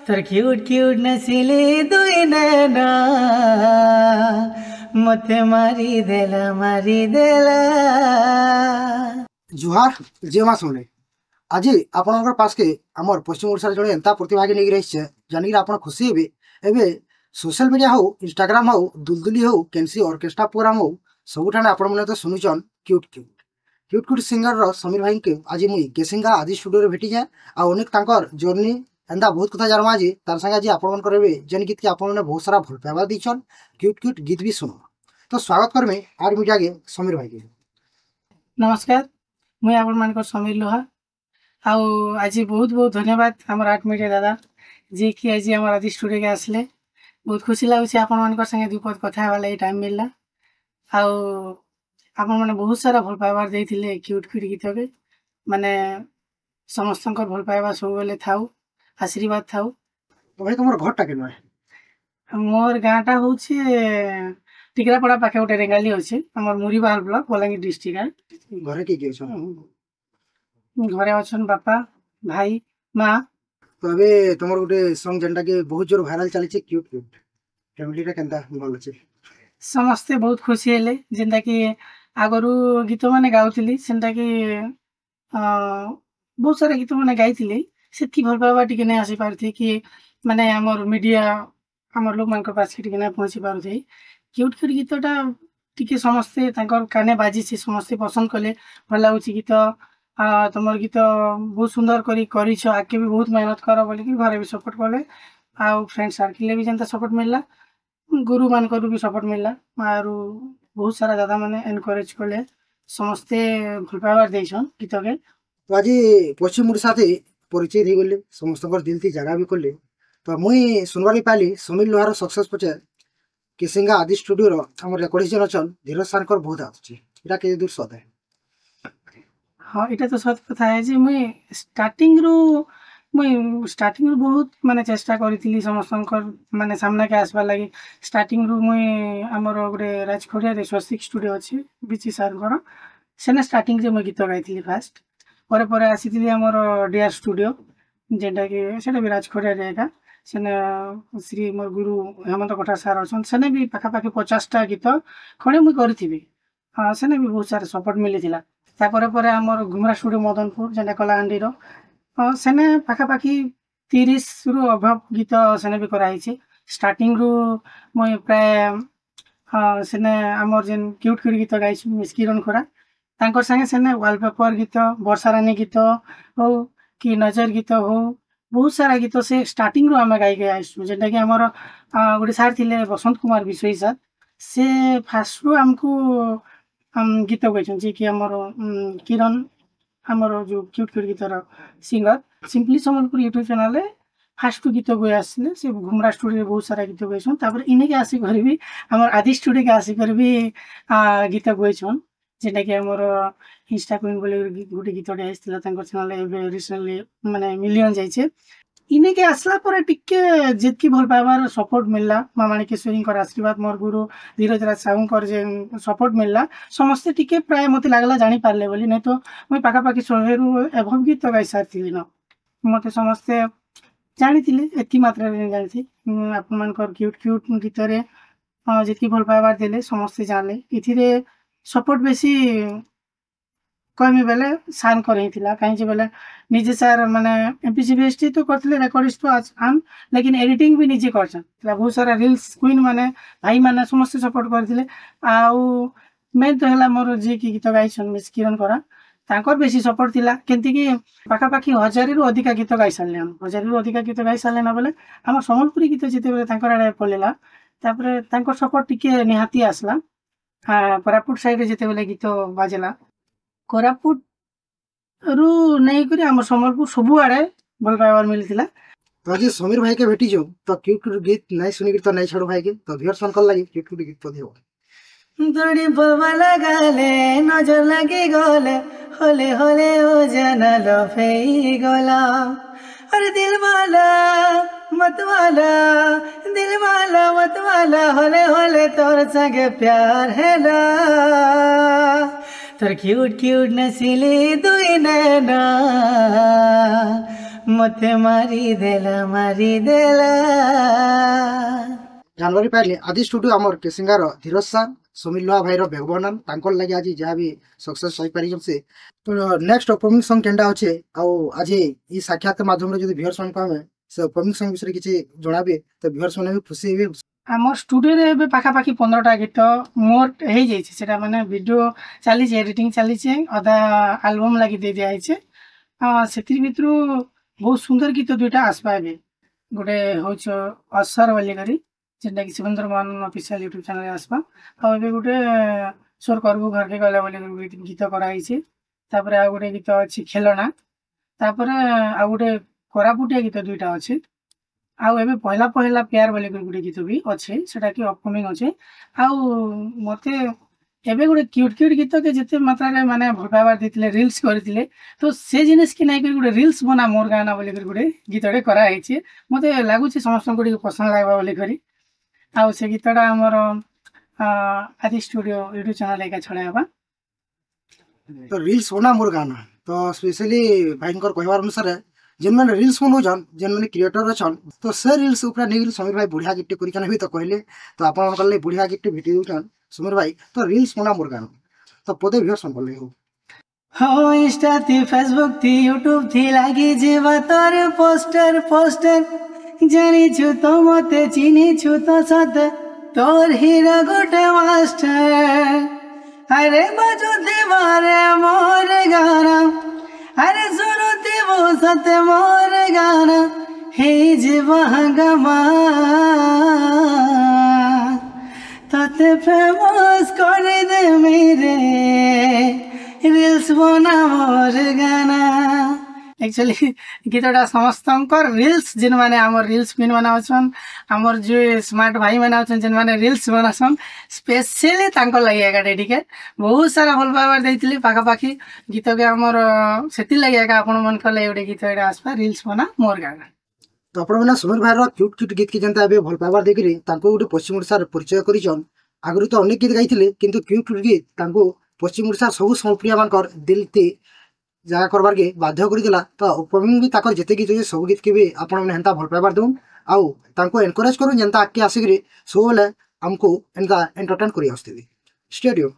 তোর cute cute নসিলে দুই নैना মতে মারি দেলা। जुहार जे माँ शुणे आज आपण पासके आमर पश्चिम ओडिशा जड़े एंता प्रतिभागी नहीं रही जानिक आप खुशी हे एवं सोशल मीडिया हो इंस्टाग्राम हो दुलदुली हो कैंसी ऑर्केस्ट्रा प्रोग्राम हो सबुठाने आपण मैंने तो शुणुचन cute cute cute cute singer Sameer भाई के आज मुई गेसिंगा आदि स्टूडियो भेटी जाए आनेक जर्नी एंता बहुत कथा जाना आज तार संगे आज आपण जेन गीत के आपने बहुत सारा भल पाइबा दीछन क्यूट क्यूट गीत भी शुण तो स्वागत करमे आर मीडिया के समीर भाई के। नमस्कार, मुई आपण मान समीर लोहा आउ आज बहुत बहुत धन्यवाद आम आर्ट मीडिया दादा जी कि आज आम आज स्टूडियो के आसले बहुत खुशी लगुच आपण मान संगे दुपद कथा वाला टाइम मिलला आउ आपण मैंने बहुत सारा भल पाइबार देते क्यूट क्यूट गीत के माने समस्त भल पाइबा सब बेले थाउ आशीर्वाद थाउ। तो भाई तुम घरटा के मोर गाँटा हूँ टिकरापड़ा पाखे गोटे रेंगाली अच्छे आम मुरीबाल ब्लॉक बलांगीर डिस्ट्रिक्ट। घरे किए घरे अच्छन बापा भाई माँ। तो अबे तुम गोटे सॉन्ग जेनटा के बहुत जोर वायरल चली क्यूट क्यूट फैमिली केनता भल अच्छे समस्ते बहुत खुशी हेले जेनटा कि आगरू गीत मैंने गाउली सेनटा कि बहुत सारा गीत मैंने गाई से भल पाइबा टी नहीं आसी पारे कि माने आमर मीडिया आमर लोक मान पास टी नहीं पहुँची पारे क्यूट क्यूट गीतटा टी समस्ते काने बाजी से समस्ते पसंद कले भल लगुच गीत तुम गीत बहुत सुंदर कर आगे भी बहुत मेहनत कर बोलिकी घरे भी सपोर्ट कले आउ फ्रेंड सर्किल भी जनता सपोर्ट मिलला गुरु मान भी सपोर्ट मिलला आर बहुत सारा दादा मैंने एनकरेज कले समस्ते भल पाइबार देछन गीत के। तो आज पश्चिम ओडिशा परिचय दे गले समस्त दिल थी जगह भी कले तो मुई सुनवार पाली समीर लोहार सक्सेस पचे केसिंगा आदि स्टूडियो आम रेकर्डिंग अच्छन धीरज सार बहुत आटा के दूर सत है। हाँ इटा तो सत कथा है जी मुई स्टार्टिंग रू बहुत माने चेष्टा करी समस्त माने सामना के आसबार लगी स्टार्टिंग रू मुई आमर गोटे राजखड़िया स्वस्तिक स्टूडियो अच्छे बिची सार सेने स्टार्टिंग से मुई गीत गाई फास्ट पर आसी आमर डिआर स्टूडियो जेनटा कि सेटा भी राजखड़िया एका सेने श्री मोर गुरु हेमंत कटा सार अच्छा सेने भी पाखापाखि 50टा गीत खड़े मुई करी सेने भी बहुत सारा सपोर्ट मिली तापर आमर घुमरा स्टूडियो मदनपुर जेनटा कलाहांडी सेने पाखापाखि 30 रु अभाव गीत सेने भी कराई स्टार्टिंग रू मुई प्राय सेने आमर जेन क्यूट क्यूट गीत गाई मिस किरण खोरा तांकर संगे सेने वॉलपेपर गीत वर्षारानी गीत हो कि नजर गीत हो बहुत सारा गीत से स्टार्टिंग रू आम गाई आसू जेनटा कि आमर गोटे सार थे बसंत कुमार विश्वई सार से फास्ट रू आमको गीत गाई जी कि आमर किरण आमर जो क्यूट क्यूट गीतर singer simply Sambalpur YouTube channel fast गीत गई आसले से घुमरा स्टूडियो बहुत सारा गीत गईछन तापर इने के आसिक भी आमर आदि स्टूडियो के आसिक भी गीत गईछन जेटा कि आमर इंस्टा क्वीन बोले गोटे गीतटे आसला चैनल एवं रिसेंटली माने मिलियन जाइए इने के आसला पर टिके जितकी भल पाइबार सपोर्ट मिलला माँ माणिकेश्वरी आशीर्वाद मोर गुरु धीरज राज साहू जे सपोर्ट मिलला समस्ते टिके प्राय मत लगला जानी पारे बोली नहीं तो मुझे पाखापाखि 100 रु एभव गीत गाई सारी न मत समस्ते जानी एति मात्रा जानी आपण क्यूट क्यूट गीत जितकी भल पाइबार देले समस्ते जानले इथिरे सपोर्ट बेसी कहमी बेले सार कर कहीं बेले निजे सार माने एमपीसीबीएसटी तो करते रेकर्डिस्ट तो आन लेकिन एडिटिंग भी निजे कर बहुत सारा रील्स क्वीन माने भाई माने समस्त सपोर्ट करते आउ मेन तो है मोर जी की गीत गाई मिस किरण करा तांकर बेसी सपोर्ट थिला केंति कि पाखापाखि 1000 रु अधिका गीत गाई सारे 1000 रु अधिका गीत गाई सारे ना बोले आम सम्बलपुरी गीत जिते बेले तांकर आड़े पड़ेला तापर तांकर सपोर्ट टिके निहाती आसला कोरापुट साइड जिते बेले गीत बाजेला कोरापुट रु नहीं करी आम सम्बलपुर सबु आड़े भल पाइबार मिली। तो आज समीर भाई के भेटी जो तो क्यूट क्यूट गीत नहीं सुनिक तो नहीं छाड़ो भाई के तो व्यूअर्स मन कर लगी क्यूट क्यूट गीत तो दियो दौड़ी बोलवा लगाले नजर लगी गले होले होले ओ जाना लफे गला अरे दिल वाला मत वाला होले होले तोर संगे प्यार है ना तोर क्यूट क्यूट नसीले दुई नैना ମତେ ମାରିଦେଲା ଜାନୁଆରୀ ପାଇଲେ ଆଜି ଷ୍ଟୁଡ଼ିଓ ଆମର କେସିଙ୍ଗାର ଧୀରଜ ସାର୍ ସୁମିଲ ଲୋହା ଭାଇର ବେଗବନାନ ତାଙ୍କର ଲାଗି ଆଜି ଯାହା ବି ସକ୍ସେସ୍ ହୋଇପାରିଛନ୍ ସେ ତ ନେକ୍ସଟ ଅପକମିଂ ସଙ୍ଗ କେନ୍ଟା ଅଛେ ଆଉ ଆଜି ଇ ସାକ୍ଷାତ ମାଧ୍ୟମରେ ଯଦି ଭିୟର୍ସ ମାନଙ୍କୁ ଆମେ ସେ ଅପକମିଂ ସଙ୍ଗ ବିଷୟରେ କିଛି ଜଣାବେ ତ ଭିୟର୍ସ ମାନେ ବି ଖୁସି ହେବେ। ଆମ ଷ୍ଟୁଡ଼ିଓରେ ଏବେ ପାଖାପାଖି 15ଟା ଗୀତ ମୋର ହେଇଯାଇଛି, ସେଟା ମାନେ ଭିଡ଼ିଓ ଚାଲିଛି, ଏଡ଼ିଟିଂ ଚାଲିଛି, ଅଧା ଆଲବମ୍ ଲାଗି ଦେଇ ଦିଆହେଇଛି। ସେଥିର ଭିତରୁ ବହୁତ ସୁନ୍ଦର ଗୀତ ଦୁଇଟା ଆସବା ଏବେ। ଗୋଟେ ହଉଛି ଅସର ବୋଲିକରି ଯେନ୍ଟାକି ଶିବେନ୍ଦ୍ର ମାନ ଅଫିସିଆଲ ୟୁଟ୍ୟୁବ୍ ଚ୍ୟାନେଲ୍ରେ ଆସବା, ଆଉ ଏବେ ଗୋଟେ ସ୍ୱର କରବୁ ଘରକେ ଗଲେ ବୋଲି ଗୀତ କରାହେଇଛି। ତାପରେ ଆଉ ଗୋଟେ ଗୀତ ଅଛି ଖେଳନା, ତାପରେ ଆଉ ଗୋଟେ କୋରାପୁଟିଆ ଗୀତ ଦୁଇଟା ଅଛି, ଆଉ ଏବେ ପହିଲା ପହିଲା ପ୍ୟାର ବୋଲିକରି ଗୋଟେ ଗୀତ ବି ଅଛି, ସେଟାକି ଅପକମିଂ ଅଛି। ଆଉ ମତେ ଏବେ ଗୋଟେ କ୍ୟୁଟ୍ ଗୀତକେ ଯେତେ ମାତ୍ରାରେ ମାନେ ଭଲ ପାଇବାର ଦେଇଥିଲେ, ରିଲ୍ସ କରିଥିଲେ, ତ ସେ ଜିନିଷକି ନାଇକରି ଗୋଟେ ରିଲ୍ସ ବନା ମୋର ଗାନା ବୋଲିକରି ଗୋଟେ ଗୀତଟେ କରାହେଇଛି। ମତେ ଲାଗୁଛି ସମସ୍ତଙ୍କୁ ଟିକେ ପସନ୍ଦ ଲାଗ୍ବା ବୋଲିକରି। ଆଉ ସେ ଗୀତଟା ଆମର ଆଦି ଷ୍ଟୁଡ଼ିଓ ୟୁଟ୍ୟୁବ୍ ଚ୍ୟାନେଲ୍ ଏକା ଛଡ଼ା ତ ରିଲ୍ସ ବନା ମୋର ଗାନା ତ ସ୍ପେଶାଲି ଭାଇଙ୍କର କହିବାର ଅନୁସାରେ ଯେନ୍ମାନେ ରିଲ୍ସ ବନଉଛନ୍ ଯେନ୍ମାନେ କ୍ରିଏଟର ଅଛନ୍ ତ ସେ ରିଲ୍ସ ଉପରେ ନେଇକରି ସମୀର ଭାଇ ବଢ଼ିଆ ଗୀତଟେ କରିଛନ୍ ବି ତ କହିଲେ ତ ଆପଣଙ୍କର ଲାଗି ବଢ଼ିଆ ଗୀତଟେ ଭେଟି ଦଉଛନ୍ ସମୀର ଭାଇ ତ ରିଲ୍ସ ବନା ମୋର ଗାନା ତ ପଦେ ଭିୟର୍ସ ଭଲ ଲାଗିବ। हो इंस्टा थी फेसबुक थी यूट्यूब थी लागी जीवा तोर पोस्टर जानी छु तो मते चिनी छु तो सत तोर हीरा गोटे मास्टर अरे बाजू दीवारे मोर गाना अरे सुनो वो सत मोर गाना हे जीवा गमा तते फेमस कर दे मेरे ରିଲ୍ସ ବନା ମୋର ଗାନା। एक्चुअली गीतटा समस्तଙ୍କର ରିଲ୍ସ ଯେନ୍ମାନେ ଆମର ରିଲ୍ସ କ୍ୱିନ୍ ମାନେ ଅଛନ୍, ଆମର ଯେ ସ୍ମାର୍ଟ ଭାଇ ମାନେ ଅଛନ୍ ଯେନ୍ମାନେ ରିଲ୍ସ ବନାସନ୍, ସ୍ପେଶିଆଲି ତାଙ୍କ ଲାଗି ଏକା ଡେଡିକେଟ୍। ବହୁତ ସାରା ଭଲ ପାଇବାର ଦେଇଥିଲି ପାଖାପାଖି ଗୀତକେ ଆମର ସେଥିର୍ଲାଗି ଏକା ଆପଣମାନଙ୍କର ଲାଗି ଗୋଟେ ଗୀତ ଏଇଟା ଆସବା ରିଲ୍ସ ବନା ମୋର ଗାନା। ତ ଆପଣମାନେ ସମୀର ଭାଇର କ୍ୟୁଟ୍ ଗୀତ କି ଯେନ୍ତା ଏବେ ଭଲ ପାଇବାର ଦେଇକରି ତାଙ୍କୁ ଗୋଟେ ପଶ୍ଚିମ ଓଡ଼ିଶାରେ ପରିଚୟ କରିଛନ୍। ଆଗରୁ ତ ଅନେକ ଗୀତ ଗାଇଥିଲେ କିନ୍ତୁ କ୍ୟୁଟ୍ ଗୀତ ତାଙ୍କୁ ପଶ୍ଚିମ ଓଡ଼ିଶାର ସବୁ ସମ୍ପ୍ରିୟମାନଙ୍କର ଦିଲ୍ତି ଜାଗା କରବାର୍କେ ବାଧ୍ୟ କରିଦେଲା। ତ ଅପକମିଂ ବି ତାଙ୍କର ଯେତେ ଗୀତ ଅଛି ସବୁ ଗୀତକେ ବି ଆପଣମାନେ ହେନ୍ତା ଭଲ ପାଇବାର ଦେଉନ୍ ଆଉ ତାଙ୍କୁ ଏନକରେଜ କରୁନ୍ ଯେନ୍ତା ଆଗ୍କେ ଆସିକିରି ସବୁବେଳେ ଆମକୁ ଏନ୍ତା ଏଣ୍ଟରଟେନ୍ କରି ଆସୁଥିବେ। ଷ୍ଟେଡିୟମ୍।